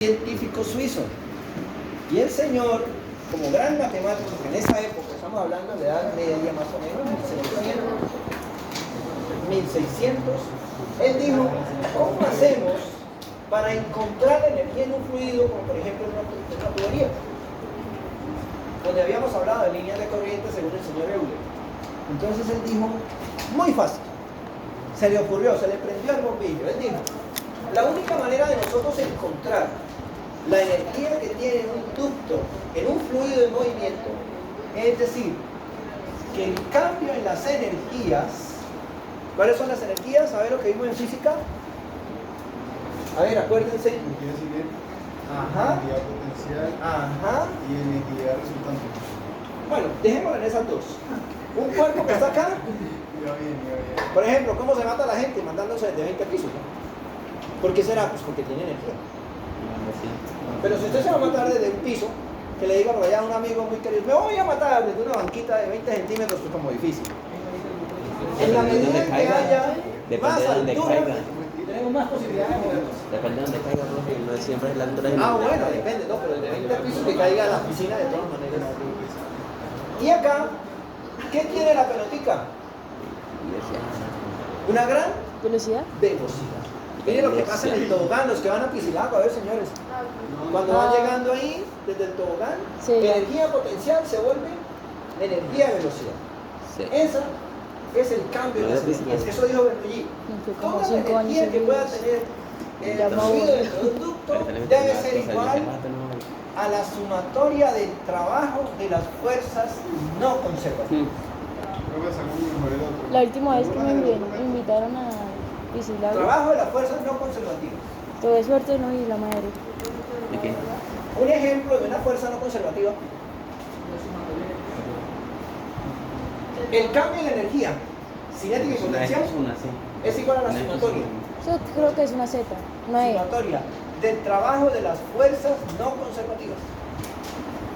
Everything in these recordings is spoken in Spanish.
científico suizo. Y el señor, como gran matemático, que en esa época, estamos hablando de edad media más o menos, 1600, él dijo, ¿cómo hacemos para encontrar la energía en un fluido, como por ejemplo en una tubería? Donde habíamos hablado de líneas de corriente según el señor Euler. Entonces él dijo, muy fácil, se le ocurrió, se le prendió el bombillo. Él dijo, la única manera de nosotros encontrar la energía que tiene un ducto en un fluido en movimiento, es decir, que el cambio en las energías, ¿cuáles son las energías? A ver lo que vimos en física. A ver, acuérdense. Energía cinética, Ajá. energía potencial, Ajá. y energía resultante. Bueno, dejémoslo en esas dos. Un cuerpo que está acá, Ya bien. por ejemplo, ¿cómo se mata la gente? Mandándose de 20 pisos, ¿no? ¿Por qué será? Pues porque tiene energía. Pero si usted se va a matar desde un piso, que le diga por allá a un amigo muy querido, me voy a matar desde una banquita de 20 centímetros, pues como difícil. En la medida en que haya más altura, tenemos más posibilidades de movernos. Depende de donde caiga, porque no siempre es la altura. Bueno, depende, no, pero el de 20 pisos que caiga a la piscina de todas maneras. Y acá, ¿qué tiene la pelotica? Una gran ¿Velocidad? velocidad. Miren lo que pasa en el tobogán, los que van a Piscilagua, a ver señores. Cuando van llegando ahí, desde el tobogán, Sí. energía potencial se vuelve energía de velocidad. Sí. Esa es el cambio de las energías. Eso dijo Bernoulli. Fue como Toda la 5 años energía que pueda tener el fluido dentro de un ducto debe ser igual a la sumatoria del trabajo de las fuerzas no conservativas. Creo que sacó un mejor el otro. La última vez que me invitaron a Piscilagua, Trabajo de las fuerzas no conservativas. tuve suerte no y la madre. ¿De qué? Un ejemplo de una fuerza no conservativa. El cambio de energía cinética y potencial es igual a la sumatoria. Eso creo que es una Z, una E. Sumatoria del trabajo de las fuerzas no conservativas.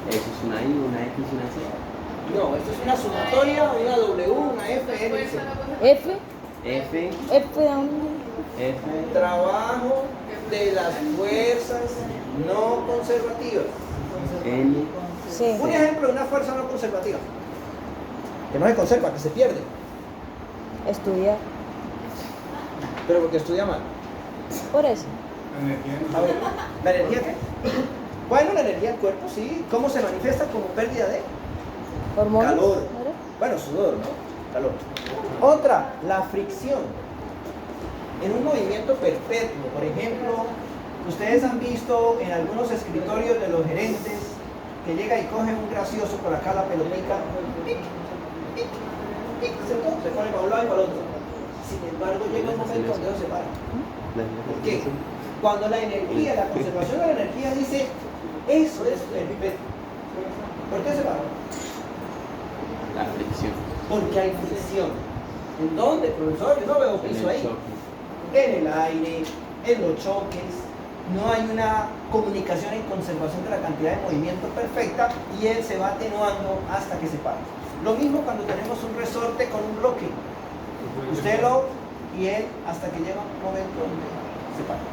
Eso es una I, una X, una C. No, esto es una sumatoria, una W, una F, N y Z. F, F, F da un... F, Trabajo de las fuerzas no conservativas. N. C. Un ejemplo de una fuerza no conservativa. Que no se conserva, que se pierde. Estudiar. Pero porque estudia mal. Por eso. Energía A ver, ¿la energía qué? Bueno, la energía del cuerpo, sí. ¿Cómo se manifiesta? Como pérdida de Hormonas. calor. ¿no era? Bueno, sudor, ¿no? Calor. Otra, la fricción. En un movimiento perpetuo, por ejemplo, ustedes han visto en algunos escritorios de los gerentes que llega y coge un gracioso por acá la pelotica, pic, pic, pic, se pone para un lado y para el otro. Sin embargo, llega un momento donde se para. ¿Por qué? Cuando la energía, la conservación de la energía dice, eso es perpetuo. ¿Por qué se para? La fricción. Porque hay fricción. ¿En dónde, profesor? Yo no veo piso ahí. En el aire, en los choques. No hay una comunicación en conservación de la cantidad de movimiento perfecta y él se va atenuando hasta que se para. Lo mismo cuando tenemos un resorte con un bloque. Usted lo y él hasta que llega un momento donde se para.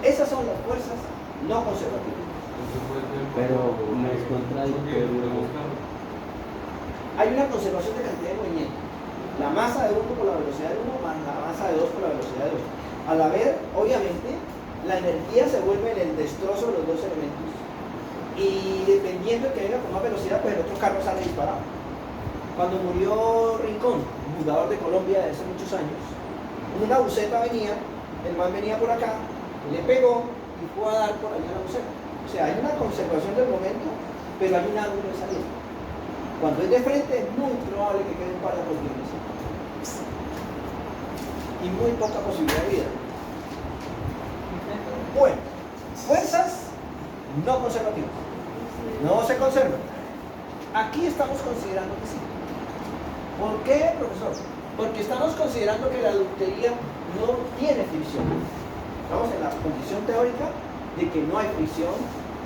Esas son las fuerzas no conservativas. Pero no es contradictorio. Hay una conservación de cantidad de movimiento. La masa de uno por la velocidad de uno más la masa de dos por la velocidad de dos. Al haber, obviamente, la energía se vuelve en el destrozo de los dos elementos. Y dependiendo de que venga con más velocidad, pues el otro carro sale disparado. Cuando murió Rincón, un jugador de Colombia de hace muchos años, una buceta venía, el man venía por acá, le pegó y fue a dar por allá la buceta. O sea, hay una conservación del momento, pero hay un ángulo de salida. Cuando es de frente es muy probable que quede un par de posibilidades. Y muy poca posibilidad de vida. Bueno, fuerzas no conservativas. No se conservan. Aquí estamos considerando que sí. ¿Por qué, profesor? Porque estamos considerando que la ductería no tiene fricción. Estamos en la condición teórica de que no hay fricción,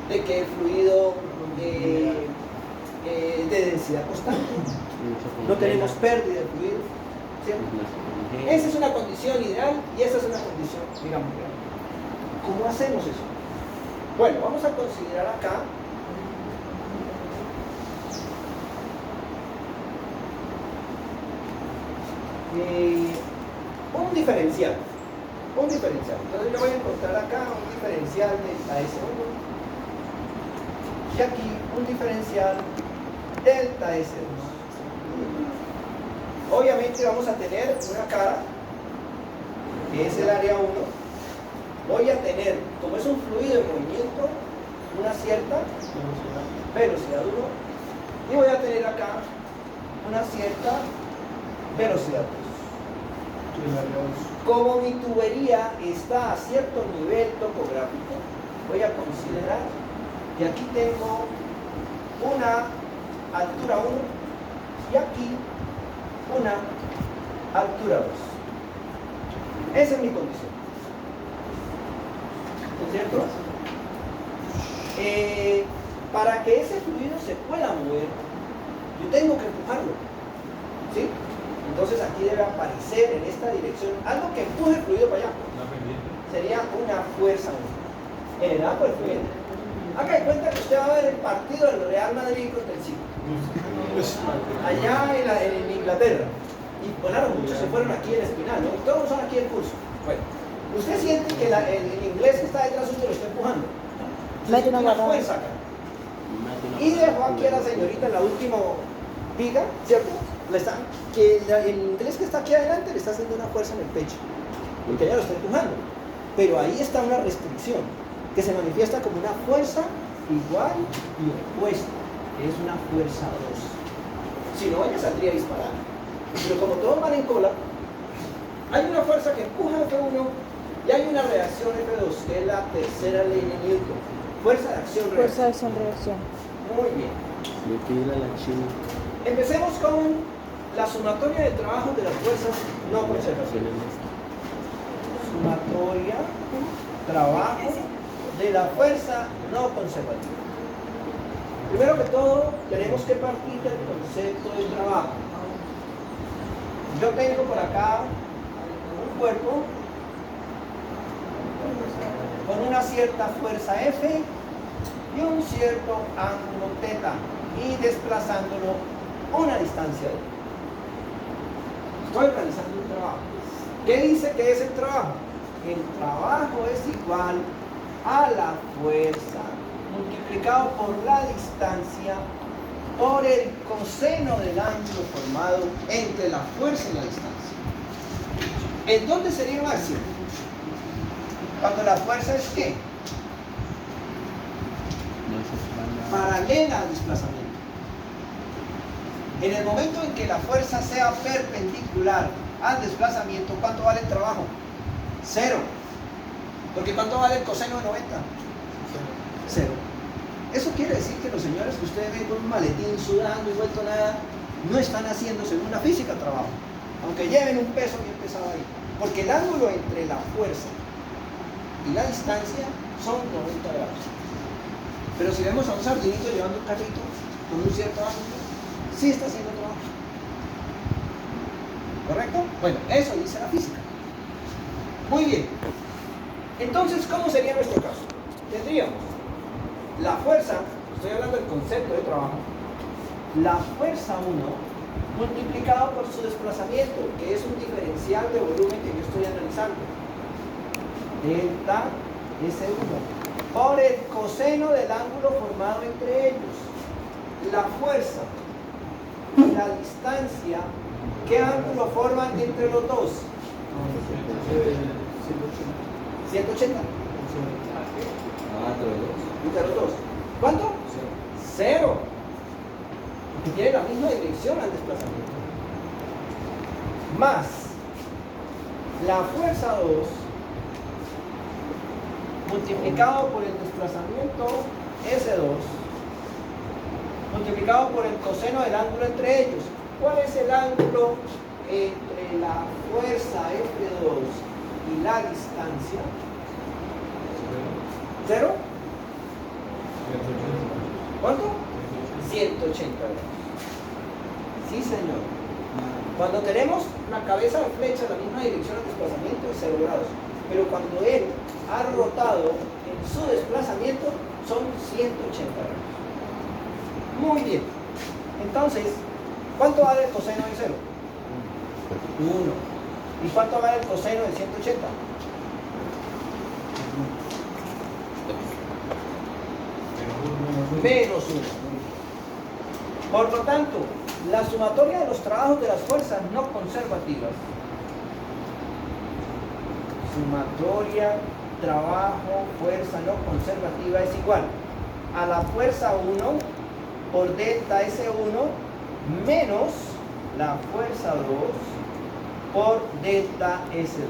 de que el fluido de densidad constante, no tenemos pérdida de fluido, ¿cierto? Esa es una condición ideal y esa es una condición, digamos, real. ¿Cómo hacemos eso? Bueno, vamos a considerar acá un diferencial. Un diferencial. Entonces yo voy a encontrar acá un diferencial delta S1 y aquí un diferencial delta S2. Obviamente vamos a tener una cara que es el área 1. Voy a tener, como es un fluido en movimiento, una cierta velocidad 1 y voy a tener acá una cierta velocidad 2. Como mi tubería está a cierto nivel topográfico, voy a considerar que aquí tengo una altura 1 y aquí una altura 2. Esa es mi condición. ¿No es cierto? Para que ese fluido se pueda mover, yo tengo que empujarlo. ¿Sí? Entonces aquí debe aparecer en esta dirección algo que empuje el fluido para allá. Sería una fuerza generada por el fluido. Haga de cuenta que usted va a ver el partido del Real Madrid contra el City. Allá en Inglaterra. Y claro, muchos se fueron aquí en Espinal, ¿no? Todos son aquí el curso. Bueno, usted siente que el inglés que está detrás suyo lo está empujando. Mete una Una guarda. fuerza acá. Y dejó aquí a la señorita en la última viga, ¿cierto? El inglés que está aquí adelante le está haciendo una fuerza en el pecho, porque ella lo está empujando. Pero ahí está una restricción, que se manifiesta como una fuerza igual y opuesta, que es una fuerza 2. Si no, ella saldría disparada. Pero como todos van en cola, hay una fuerza que empuja F1 y hay una reacción F2, que es la tercera ley de Newton. Fuerza de acción-reacción. Fuerza de acción-reacción. Muy bien. Le pide a la china. Empecemos con la sumatoria de trabajos de las fuerzas no conservacionales. Sumatoria, trabajo de la fuerza no conservativa. Primero que todo, tenemos que partir del concepto de trabajo. Yo tengo por acá un cuerpo con una cierta fuerza F y un cierto ángulo θ y desplazándolo una distancia D. Estoy realizando un trabajo. ¿Qué dice que es el trabajo? El trabajo es igual a la fuerza multiplicado por la distancia por el coseno del ángulo formado entre la fuerza y la distancia. ¿En dónde sería máximo? Cuando la fuerza es ¿qué? Paralela al desplazamiento. En el momento en que la fuerza sea perpendicular al desplazamiento, ¿cuánto vale el trabajo? 0. Porque ¿cuánto vale el coseno de 90? 0. Eso quiere decir que los señores que ustedes ven con un maletín sudando y vuelto nada, no están haciendo según la física trabajo, aunque lleven un peso bien pesado ahí. Porque el ángulo entre la fuerza y la distancia son 90 grados. Pero si vemos a un sardinito llevando un carrito con un cierto ángulo, sí está haciendo trabajo. ¿Correcto? Bueno, eso dice la física. Muy bien. Entonces, ¿cómo sería nuestro caso? Tendríamos la fuerza, estoy hablando del concepto de trabajo, la fuerza 1 multiplicado por su desplazamiento, que es un diferencial de volumen que yo estoy analizando. Delta S1 por el coseno del ángulo formado entre ellos. La fuerza y la distancia, ¿qué ángulo forman entre los dos? 180. Entre los dos. ¿Cuánto? 0. Porque tiene la misma dirección al desplazamiento. Más la fuerza 2 multiplicado por el desplazamiento S2 multiplicado por el coseno del ángulo entre ellos. ¿Cuál es el ángulo entre la fuerza F2 y la distancia? 0. ¿Cuánto? 180 grados. Sí, señor. Cuando tenemos la cabeza de flecha en la misma dirección al desplazamiento es 0 grados. pero cuando él ha rotado en su desplazamiento son 180 grados. Muy bien. Entonces, ¿cuánto vale el coseno de 0? 1. ¿Y cuánto vale el coseno de 180? Menos 1. Por lo tanto, la sumatoria de los trabajos de las fuerzas no conservativas, sumatoria, trabajo, fuerza no conservativa es igual a la fuerza 1 por delta S1 menos la fuerza 2 por delta S2.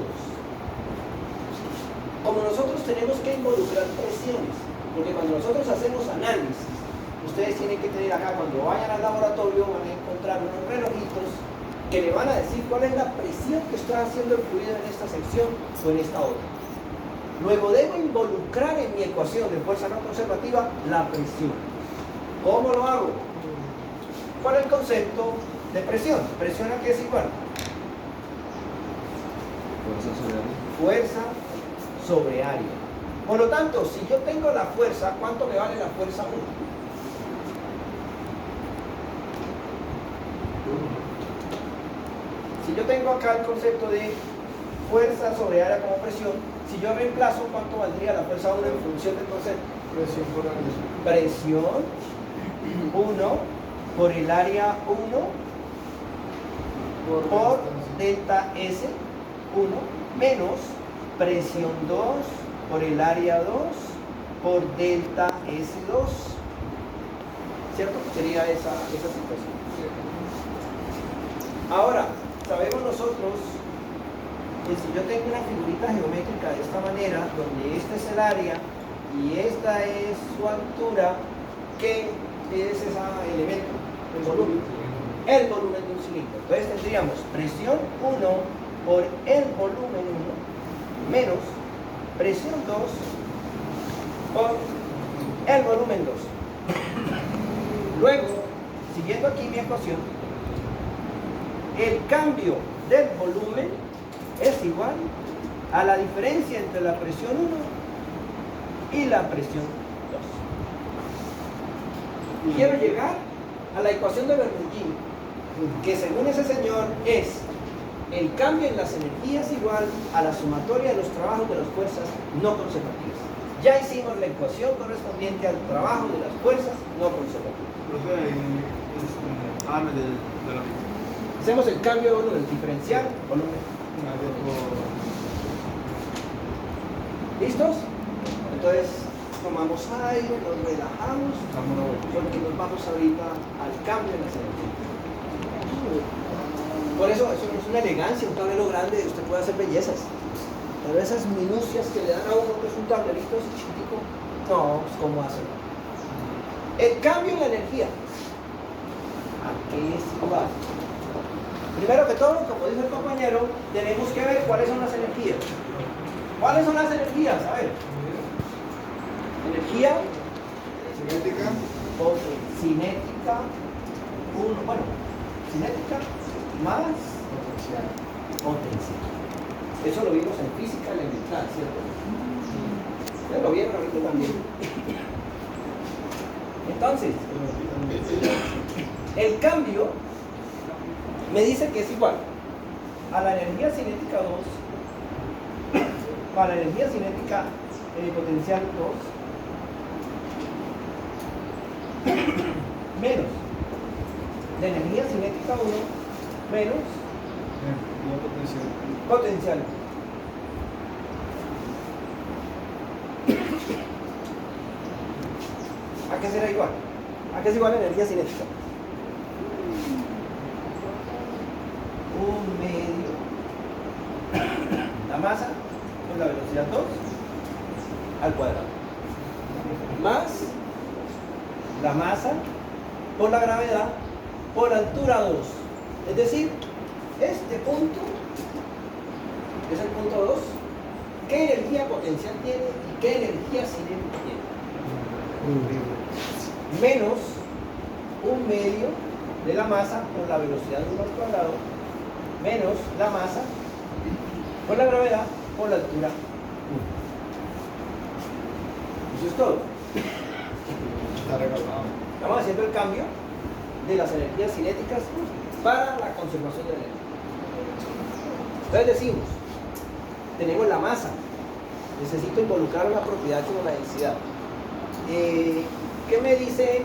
Como nosotros tenemos que involucrar presiones, porque cuando nosotros hacemos análisis, ustedes tienen que tener acá, cuando vayan al laboratorio van a encontrar unos relojitos que le van a decir cuál es la presión que está haciendo el fluido en esta sección o en esta otra. Luego debo involucrar en mi ecuación de fuerza no conservativa la presión. ¿Cómo lo hago? ¿Cuál es el concepto de presión? ¿Presión a qué es igual? Fuerza sobre área. Por lo tanto, si yo tengo la fuerza, ¿cuánto me vale la fuerza 1? Si yo tengo acá el concepto de fuerza sobre área como presión, si yo reemplazo, ¿cuánto valdría la fuerza 1 en función del concepto? Presión por área. Presión 1 por el área 1 por delta S 1 menos presión 2 por el área 2 por delta S2. ¿Cierto? Sería esa situación. Ahora, sabemos nosotros que si yo tengo una figurita geométrica de esta manera, donde este es el área y esta es su altura, ¿qué es ese elemento? El volumen. El volumen de un cilindro. Entonces tendríamos presión 1 por el volumen 1 menos presión 2 por el volumen 2. Luego, siguiendo aquí mi ecuación, el cambio del volumen es igual a la diferencia entre la presión 1 y la presión 2. Quiero llegar a la ecuación de Bernoulli, que según ese señor es el cambio en las energías igual a la sumatoria de los trabajos de las fuerzas no conservativas. Ya hicimos la ecuación correspondiente al trabajo de las fuerzas no conservativas. Hacemos el cambio de volumen, diferencial, volumen. ¿Listos? Entonces tomamos aire, nos relajamos, porque nos vamos ahorita al cambio en las energías. Por eso no es una elegancia, un tablero grande, usted puede hacer bellezas. Pero esas minucias que le dan a uno, que es un tablerito así chiquitico, no, pues ¿cómo hacerlo? El cambio en la energía, ¿a qué es igual? Primero que todo, como dice el compañero, tenemos que ver cuáles son las energías. ¿Cuáles son las energías? A ver. Energía Cinética. o cinética. Cinética más potencial. Eso lo vimos en física elemental, ¿cierto? Ya lo vieron ahorita también. Entonces, el cambio me dice que es igual a la energía cinética 2, a la energía cinética potencial 2, menos la energía cinética 1, menos potencial. ¿A qué será igual? ¿A qué es igual la energía cinética? 1 medio la masa por la velocidad 2 al cuadrado más la masa por la gravedad por altura 2. Es decir, este punto es el punto 2. ¿Qué energía potencial tiene y qué energía cinética tiene? Menos 1 medio de la masa por la velocidad 1 al cuadrado menos la masa por la gravedad por la altura es todo. Está regalado. Estamos haciendo el cambio de las energías cinéticas para la conservación de la energía. Entonces decimos, tenemos la masa, necesito involucrar una propiedad como la densidad. ¿Qué me dice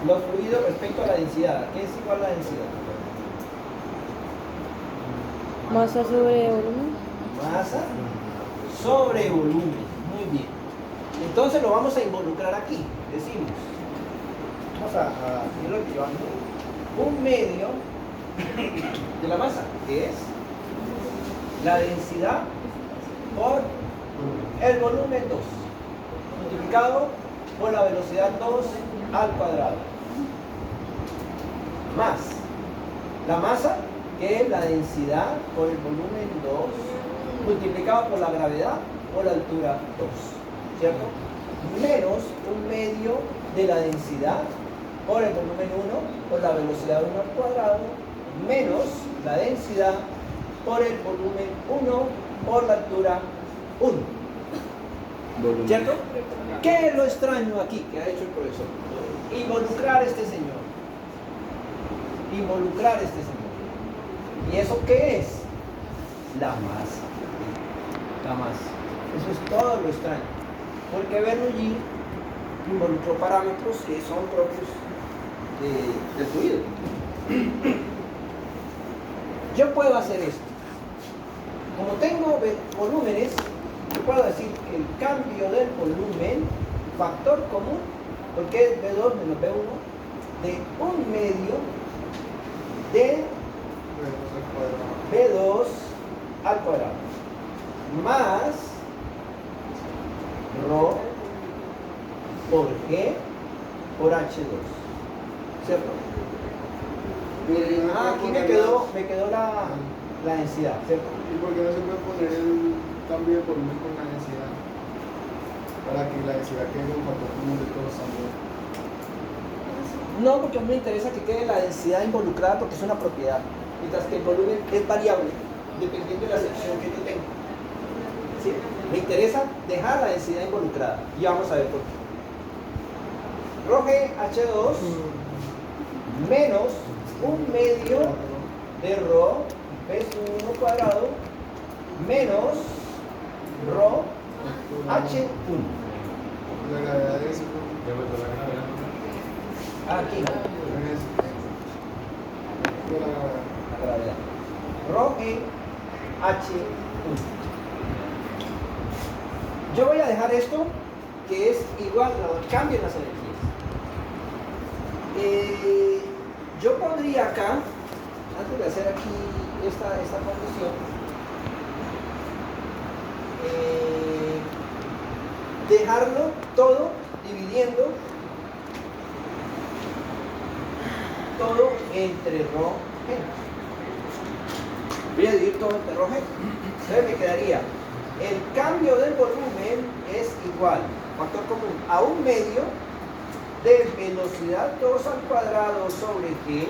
los fluidos respecto a la densidad? ¿Qué es igual a la densidad? Masa sobre volumen. Masa sobre volumen. Muy bien. Entonces lo vamos a involucrar aquí. Decimos, vamos a ir lo que yo ando, un medio de la masa, que es la densidad por el volumen 2, multiplicado por la velocidad 2 al cuadrado, más la masa, que es la densidad por el volumen 2, multiplicado por la gravedad por la altura 2, ¿cierto? Menos un medio de la densidad por el volumen 1 por la velocidad 1 al cuadrado, menos la densidad por el volumen 1 por la altura 1. Volumen. ¿Cierto? ¿Qué es lo extraño aquí que ha hecho el profesor? Involucrar a este señor. Involucrar a este señor. ¿Y eso qué es? La masa. La masa. Eso es todo lo extraño. Porque Bernoulli involucró parámetros que son propios del fluido. Yo puedo hacer esto. Como tengo volúmenes, yo puedo decir que el cambio del volumen, factor común, porque es B2 menos B1, de un medio de B2 al cuadrado, más ρ por G por H2, ¿cierto? Aquí me quedó la densidad, ¿cierto? ¿Y por qué no se puede poner el cambio de volumen con la densidad? Para que la densidad quede un factor común de todos también. No, porque a mí me interesa que quede la densidad involucrada porque es una propiedad, mientras que el volumen es variable, dependiendo de la sección que yo tengo. ¿Sí? Me interesa dejar la densidad involucrada y vamos a ver por qué. ρGH2 menos un medio de ρ B1 cuadrado menos ρ H1. La gravedad es Aquí no, la gravedad. ρGH1. Yo voy a dejar esto que es igual al cambio en las energías. Yo podría acá, antes de hacer aquí esta condición, dejarlo todo dividiendo todo entre ρ G. Voy a dividir todo entre ρ G. Entonces me quedaría el cambio del volumen es igual, factor común, a un medio de velocidad 2 al cuadrado sobre G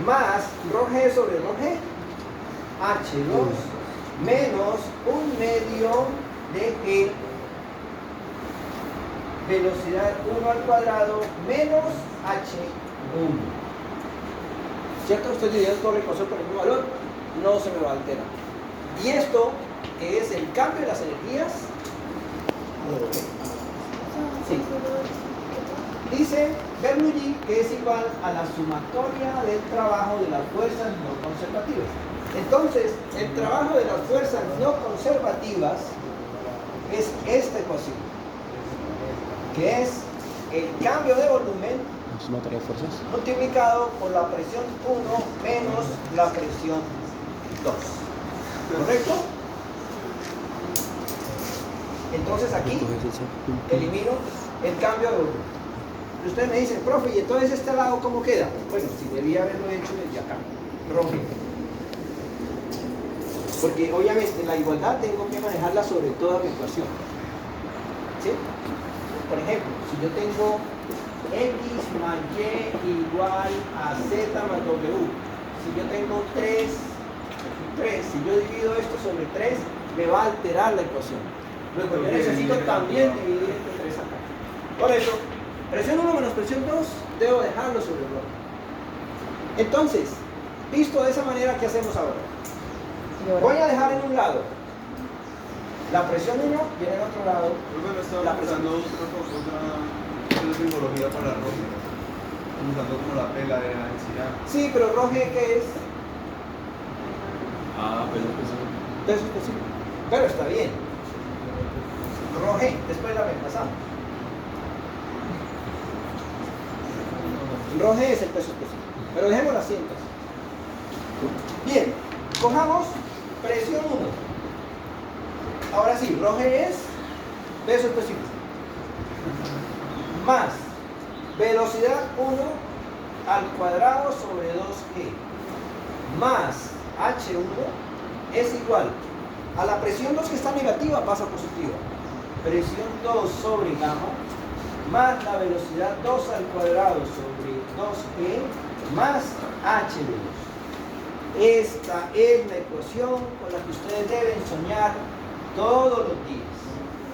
más ρg sobre ρg H2 menos un medio de G velocidad 1 al cuadrado menos H1. ¿Cierto? Estoy dividiendo todo el ecuación por el mismo valor, no se me va a alterar. Y esto, que es el cambio de las energías, sí. Dice Bernoulli que es igual a la sumatoria del trabajo de las fuerzas no conservativas. Entonces, el trabajo de las fuerzas no conservativas es esta ecuación, que es el cambio de volumen Sumatoria de fuerzas. multiplicado por la presión 1 menos la presión 2. ¿Correcto? Entonces aquí elimino el cambio de volumen. Ustedes me dicen, profe, ¿y entonces este lado cómo queda? Bueno, si debía haberlo hecho desde acá, rojo. Porque obviamente la igualdad tengo que manejarla sobre toda mi ecuación. ¿Sí? Por ejemplo, si yo tengo x más y igual a z más w, si yo tengo 3, si yo divido esto sobre 3, me va a alterar la ecuación. Luego yo necesito también dividir entre 3 acá. Por eso, presión 1 menos presión 2, debo dejarlo sobre el bloque. Entonces, visto de esa manera, ¿qué hacemos ahora? Voy a dejar en un lado la presión 1 y en el otro lado Yo estaba la presión usando 2. otra simbología para Roge, usando como la pela de la densidad. Sí, pero Roge, ¿qué es? Pero Peso específico. Pero está bien. Roge, después la reemplazamos. Roge es el peso específico. Pero dejémoslo así entonces. Bien, cojamos presión 1. Ahora sí, Roge es peso específico. Más velocidad 1 al cuadrado sobre 2G. Más H1 es igual a la presión 2 que está negativa pasa a positiva. Presión 2 sobre gamma más la velocidad 2 al cuadrado sobre 2G más H2. Esta es la ecuación con la que ustedes deben soñar todos los días.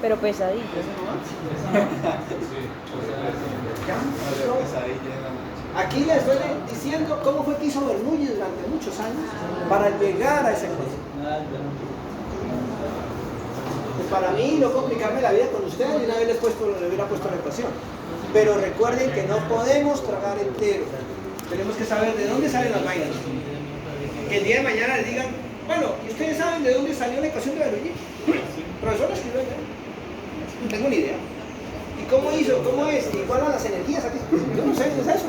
Pero pesadito. Aquí les estoy diciendo cómo fue que hizo Bernoulli durante muchos años para llegar a esa ecuación. Pues para mí no complicarme la vida con ustedes, y una vez le hubiera puesto la ecuación. Pero recuerden que no podemos tragar entero. Tenemos que saber de dónde salen las vainas. Que el día de mañana les digan, bueno, ¿y ustedes saben de dónde salió la ecuación de Bernoulli? Profesor, escribió allá. No tengo ni idea. ¿Y cómo hizo? ¿Cómo es? ¿Igual a las energías aquí? Yo no sé, ¿qué es eso?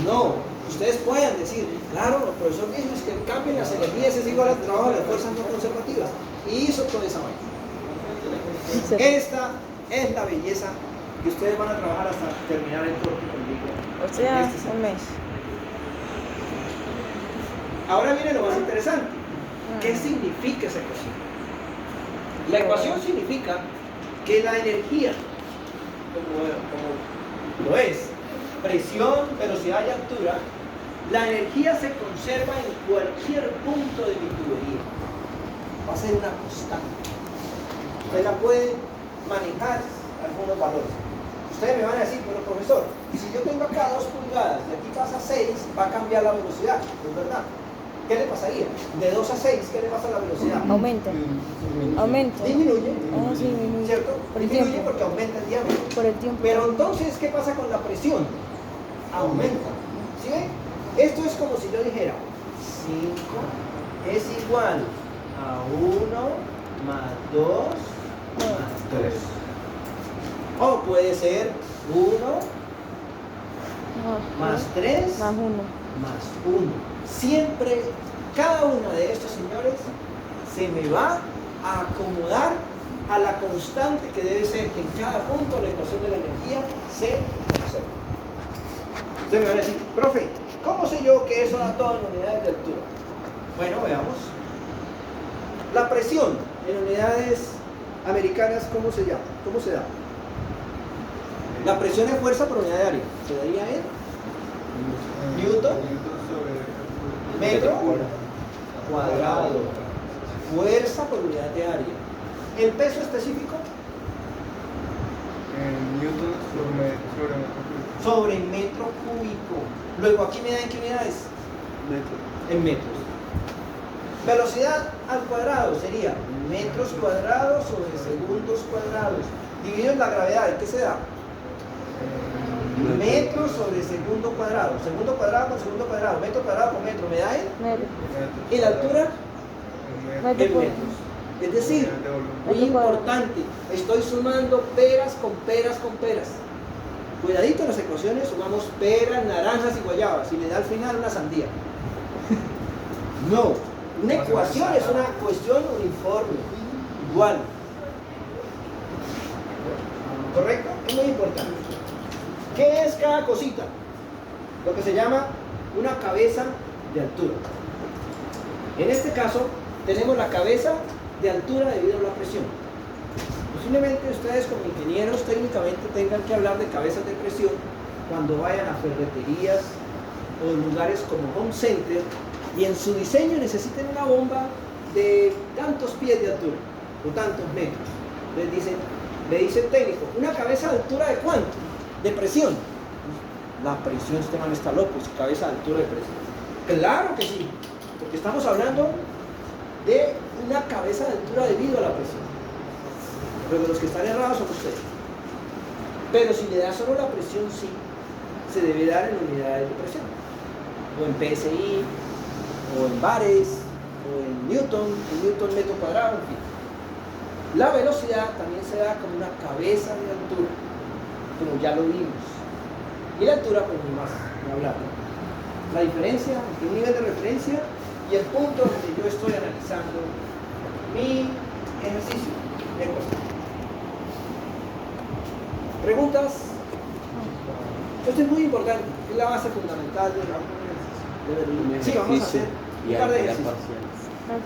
No, ustedes pueden decir, claro, el profesor dijo es que el cambio en las energías es igual al trabajo de las fuerzas no conservativas. Y hizo toda esa vaina. Esta es la belleza que ustedes van a trabajar hasta terminar el corte conmigo. O sea, un mes. Ahora viene lo más interesante. ¿Qué significa esa ecuación? La ecuación significa que la energía, como lo es, presión, velocidad y altura, la energía se conserva en cualquier punto de mi tubería. Va a ser una constante. Usted la puede manejar algunos valores. Ustedes me van a decir, pero profesor, si yo tengo acá 2 pulgadas y aquí pasa 6, va a cambiar la velocidad, ¿es verdad? ¿Qué le pasaría? De 2 a 6, ¿qué le pasa a la velocidad? Aumenta. Aumenta. Disminuye. Ah, sí, disminuye. ¿Cierto? Por el Disminuye tiempo. porque aumenta el diámetro. Por el tiempo. Pero entonces, ¿qué pasa con la presión? Aumenta. ¿Sí ven? Esto es como si yo dijera 5 es igual a 1 más 2 más 3. O puede ser 1 más 3 Más 1. más 1. Siempre, cada uno de estos señores se me va a acomodar a la constante que debe ser que en cada punto la ecuación de la energía se conserva. Ustedes me van a decir, profe, ¿cómo sé yo que eso da todo en unidades de altura? Bueno, veamos. La presión en unidades americanas, ¿cómo se llama? ¿Cómo se da? La presión es fuerza por unidad de área. ¿Se daría en Newton? Metro cuadrado. Fuerza por unidad de área. ¿El peso específico? En Newton Sobre metro cúbico. Luego aquí me dan qué unidades. En metros. Velocidad al cuadrado sería metros cuadrados sobre segundos cuadrados. Dividido en la gravedad, ¿qué se da? Metros sobre segundo cuadrado. Segundo cuadrado con segundo cuadrado. Metro cuadrado con metro. ¿Me da en? Metro. ¿Y la altura? Metro En por- metros. Es decir, muy Metro cuadrado. importante, estoy sumando peras con peras con peras. Cuidadito en las ecuaciones, sumamos peras, naranjas y guayabas y le da al final una sandía. No, una ecuación es una cuestión uniforme, igual. ¿Correcto? Es muy importante. ¿Qué es cada cosita? Lo que se llama una cabeza de altura. En este caso, tenemos la cabeza de altura debido a la presión. Posiblemente ustedes como ingenieros técnicamente tengan que hablar de cabezas de presión cuando vayan a ferreterías o lugares como Home Center y en su diseño necesiten una bomba de tantos pies de altura. o tantos metros. Entonces le dice el técnico, ¿una cabeza de altura de cuánto? De presión. La presión, este man está loco, es cabeza de altura de presión. Claro que sí, porque estamos hablando de una cabeza de altura debido a la presión. Pero los que están errados son ustedes. Pero si le da solo la presión, sí, se debe dar en unidades de presión. O en PSI, o en bares, o en Newton metro cuadrado, en fin. La velocidad también se da como una cabeza de altura, como ya lo vimos. Y la altura, pues ni más, ni hablar. La diferencia entre un nivel de referencia y el punto donde yo estoy analizando mi ejercicio de cuestión. ¿Preguntas? Esto es muy importante, es la base fundamental de la. Sí, vamos a hacer un par de ejercicios.